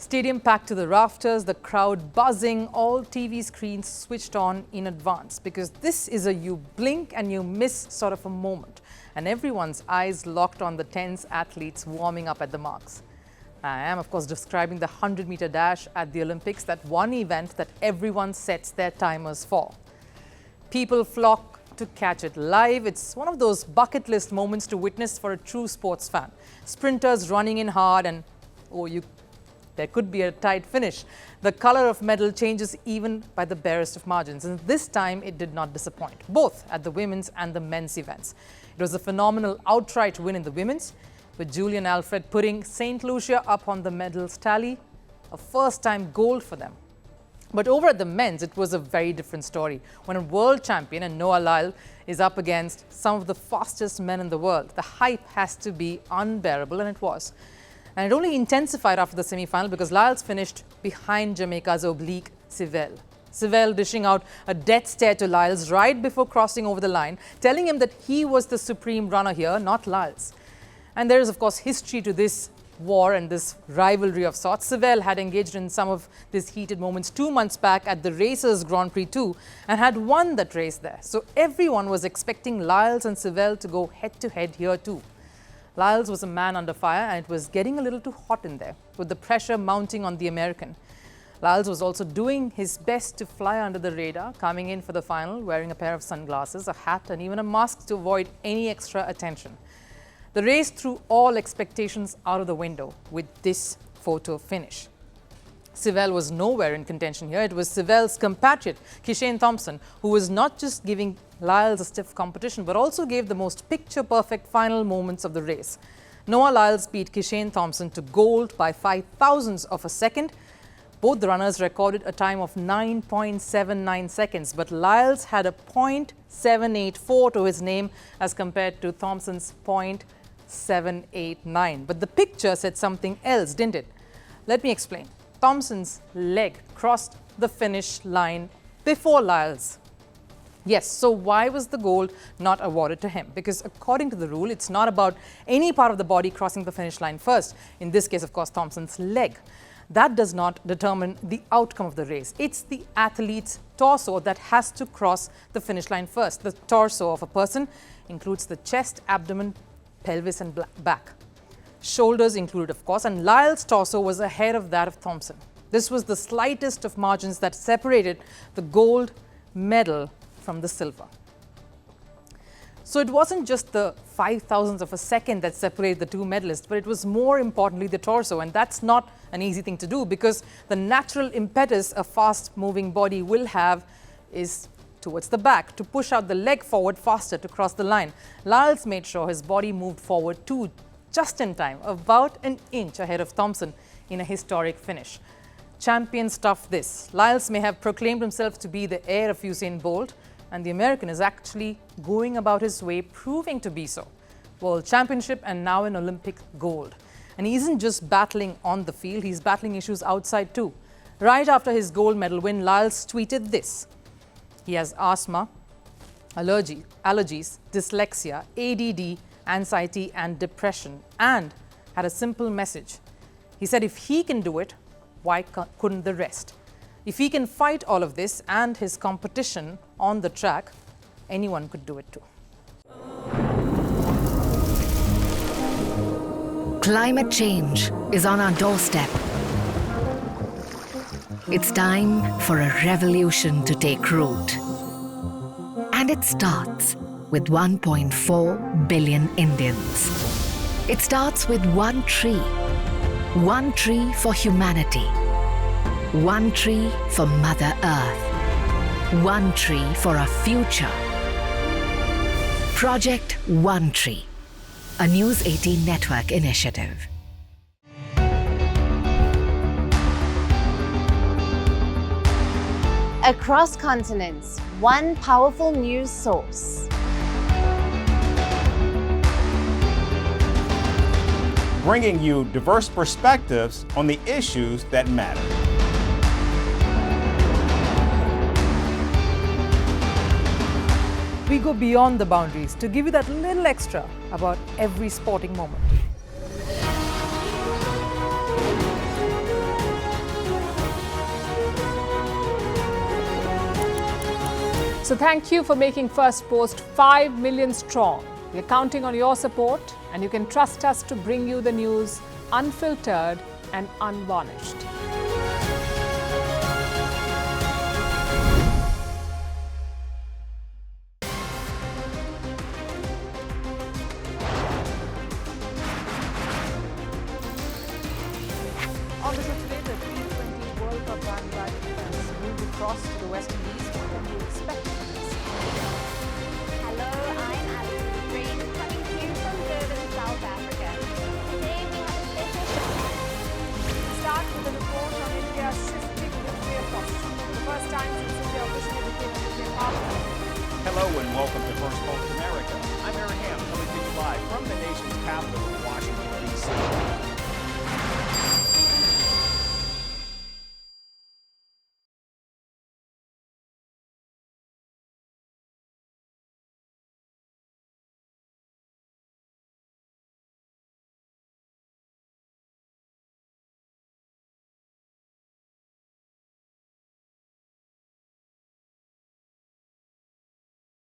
Stadium packed to the rafters, the crowd buzzing, all TV screens switched on in advance because this is a you blink and you miss sort of a moment, and everyone's eyes locked on the tense athletes warming up at the marks. I am, of course, describing the 100-meter dash at the Olympics, that one event that everyone sets their timers for. People flock to catch it live. It's one of those bucket list moments to witness for a true sports fan. Sprinters running in hard and, there could be a tight finish. The color of medal changes even by the barest of margins, and this time it did not disappoint, both at the women's and the men's events. It was a phenomenal outright win in the women's, with Julian Alfred putting St. Lucia up on the medals tally, a first-time gold for them. But over at the men's, it was a very different story. When a world champion, and Noah Lyles, is up against some of the fastest men in the world, the hype has to be unbearable, and it was. And it only intensified after the semi-final because Lyles finished behind Jamaica's oblique Sivelle. Sivelle dishing out a death stare to Lyles right before crossing over the line, telling him that he was the supreme runner here, not Lyles. And there is, of course, history to this war and this rivalry of sorts. Sivelle had engaged in some of these heated moments 2 months back at the Racers Grand Prix 2 and had won that race there. So everyone was expecting Lyles and Sivelle to go head-to-head here too. Lyles was a man under fire, and it was getting a little too hot in there, with the pressure mounting on the American. Lyles was also doing his best to fly under the radar, coming in for the final, wearing a pair of sunglasses, a hat, and even a mask to avoid any extra attention. The race threw all expectations out of the window with this photo finish. Sivelle was nowhere in contention here. It was Sivelle's compatriot, Kishane Thompson, who was not just giving Lyles a stiff competition, but also gave the most picture-perfect final moments of the race. Noah Lyles beat Kishane Thompson to gold by 0.005 of a second. Both the runners recorded a time of 9.79 seconds, but Lyles had a 0.784 to his name as compared to Thompson's 0.789. But the picture said something else, didn't it? Let me explain. Thompson's leg crossed the finish line before Lyles. Yes, so why was the gold not awarded to him? Because according to the rule, it's not about any part of the body crossing the finish line first. In this case, of course, Thompson's leg. That does not determine the outcome of the race. It's the athlete's torso that has to cross the finish line first. The torso of a person includes the chest, abdomen, pelvis, and back. Shoulders included, of course, and Lyles' torso was ahead of that of Thompson. This was the slightest of margins that separated the gold medal from the silver. So it wasn't just the 0.005 of a second that separated the two medalists, but it was more importantly the torso, and that's not an easy thing to do because the natural impetus a fast-moving body will have is towards the back, to push out the leg forward faster to cross the line. Lyles made sure his body moved forward too, just in time, about an inch ahead of Thompson in a historic finish. Champion stuff this. Lyles may have proclaimed himself to be the heir of Usain Bolt, and the American is actually going about his way proving to be so. World Championship and now an Olympic gold. And he isn't just battling on the field, he's battling issues outside too. Right after his gold medal win, Lyles tweeted this. He has asthma, allergies, dyslexia, ADD, anxiety and depression, and had a simple message. He said if he can do it, why couldn't the rest? If he can fight all of this and his competition on the track, anyone could do it too. Climate change is on our doorstep. It's time for a revolution to take root. And it starts with 1.4 billion Indians. It starts with one tree for humanity, one tree for Mother Earth, one tree for our future. Project One Tree, a News 18 network initiative. Across continents, one powerful news source. Bringing you diverse perspectives on the issues that matter. We go beyond the boundaries to give you that little extra about every sporting moment. So thank you for making Firstpost 5 million strong. We're counting on your support, and you can trust us to bring you the news unfiltered and unvarnished. On the show today, the T20 World Cup bandwagon has moved across to the West Indies. What can you expect from this? Hello, I'm Alison Green, coming to you from Durban, South Africa. Today we have a special show. Start with a report on India's shifting nuclear posture. For the first time since India officially became a nuclear power. Hello and welcome to Firstpost America. I'm Aaron Ham, coming to you live from the nation's capital.